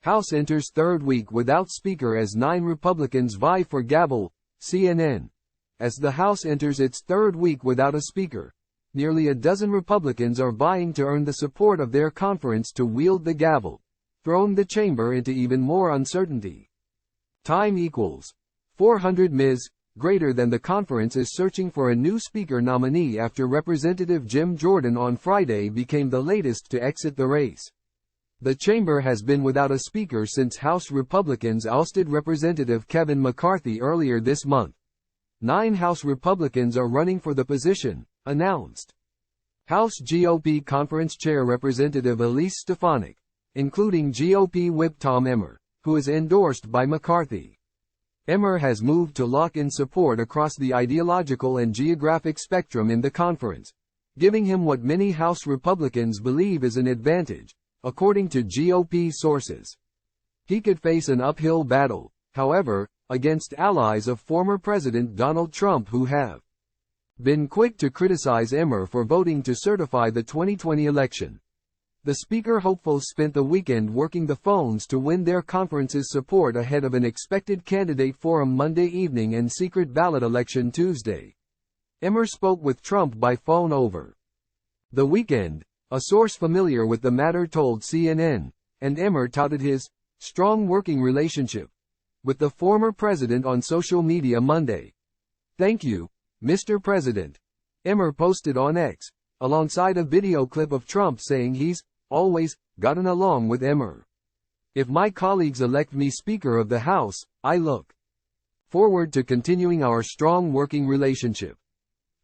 House enters third week without Speaker as 9 Republicans vie for gavel, CNN. As the House enters its third week without a Speaker, nearly a dozen Republicans are vying to earn the support of their conference to wield the gavel, throwing the chamber into even more uncertainty. Time equals 400 Ms. Greater than the conference is searching for a new Speaker nominee after Representative Jim Jordan on Friday became the latest to exit the race. The chamber has been without a Speaker since House Republicans ousted Representative Kevin McCarthy earlier this month. 9 House Republicans are running for the position, announced House GOP Conference Chair Representative Elise Stefanik, including GOP Whip Tom Emmer, who is endorsed by McCarthy. Emmer has moved to lock in support across the ideological and geographic spectrum in the conference, giving him what many House Republicans believe is an advantage, according to GOP sources. He could face an uphill battle, however, against allies of former President Donald Trump who have been quick to criticize Emmer for voting to certify the 2020 election. The Speaker hopeful spent the weekend working the phones to win their conference's support ahead of an expected candidate forum Monday evening and secret ballot election Tuesday. Emmer spoke with Trump by phone over the weekend, a source familiar with the matter told CNN, and Emmer touted his strong working relationship with the former president on social media Monday. "Thank you, Mr. President," Emmer posted on X, alongside a video clip of Trump saying he's always gotten along with Emmer. "If my colleagues elect me Speaker of the House, I look forward to continuing our strong working relationship."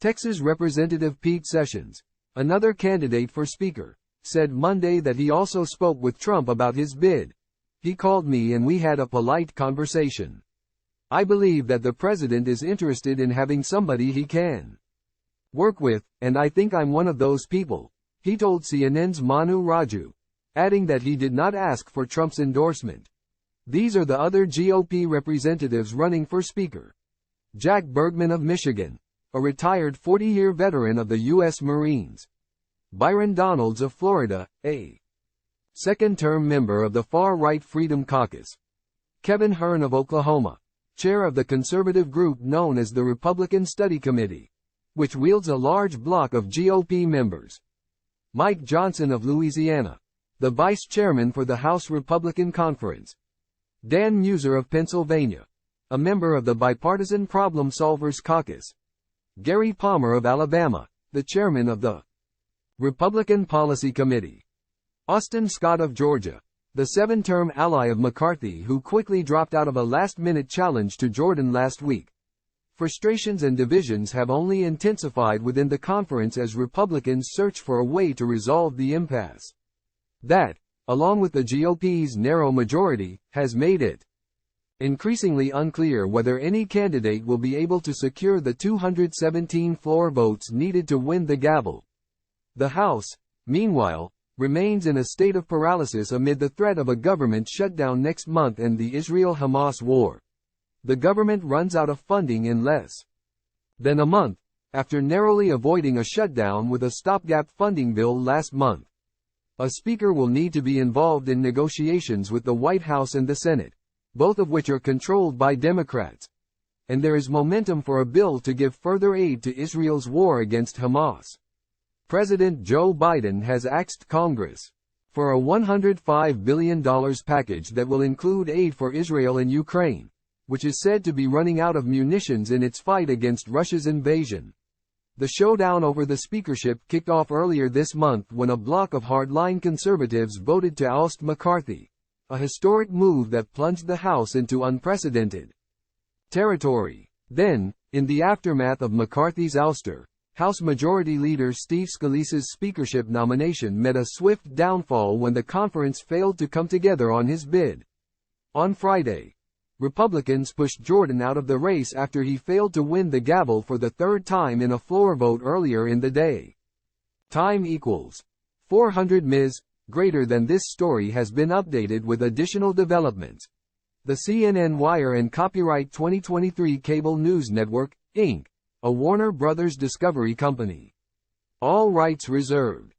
Texas Representative Pete Sessions, another candidate for Speaker, said Monday that he also spoke with Trump about his bid. "He called me and we had a polite conversation. I believe that the president is interested in having somebody he can work with, and I think I'm one of those people," he told CNN's Manu Raju, adding that he did not ask for Trump's endorsement. These are the other GOP representatives running for Speaker. Jack Bergman of Michigan, a retired 40-year veteran of the U.S. Marines. Byron Donalds of Florida, a second-term member of the far-right Freedom Caucus. Kevin Hern of Oklahoma, chair of the conservative group known as the Republican Study Committee, which wields a large block of GOP members. Mike Johnson of Louisiana, the vice chairman for the House Republican Conference. Dan Muser of Pennsylvania, a member of the Bipartisan Problem Solvers Caucus. Gary Palmer of Alabama, the chairman of the Republican Policy Committee. Austin Scott of Georgia, the 7-term ally of McCarthy who quickly dropped out of a last-minute challenge to Jordan last week. Frustrations and divisions have only intensified within the conference as Republicans search for a way to resolve the impasse. That, along with the GOP's narrow majority, has made it increasingly unclear whether any candidate will be able to secure the 217 floor votes needed to win the gavel. The House, meanwhile, remains in a state of paralysis amid the threat of a government shutdown next month and the Israel-Hamas war. The government runs out of funding in less than a month, after narrowly avoiding a shutdown with a stopgap funding bill last month. A speaker will need to be involved in negotiations with the White House and the Senate, both of which are controlled by Democrats. And there is momentum for a bill to give further aid to Israel's war against Hamas. President Joe Biden has asked Congress for a $105 billion package that will include aid for Israel and Ukraine, which is said to be running out of munitions in its fight against Russia's invasion. The showdown over the speakership kicked off earlier this month when a bloc of hardline conservatives voted to oust McCarthy, a historic move that plunged the House into unprecedented territory. Then, in the aftermath of McCarthy's ouster, House Majority Leader Steve Scalise's speakership nomination met a swift downfall when the conference failed to come together on his bid. On Friday, Republicans pushed Jordan out of the race after he failed to win the gavel for the third time in a floor vote earlier in the day. Time equals 400 Ms. Greater than this story has been updated with additional developments. The CNN Wire and Copyright 2023 Cable News Network, Inc., a Warner Brothers Discovery company. All rights reserved.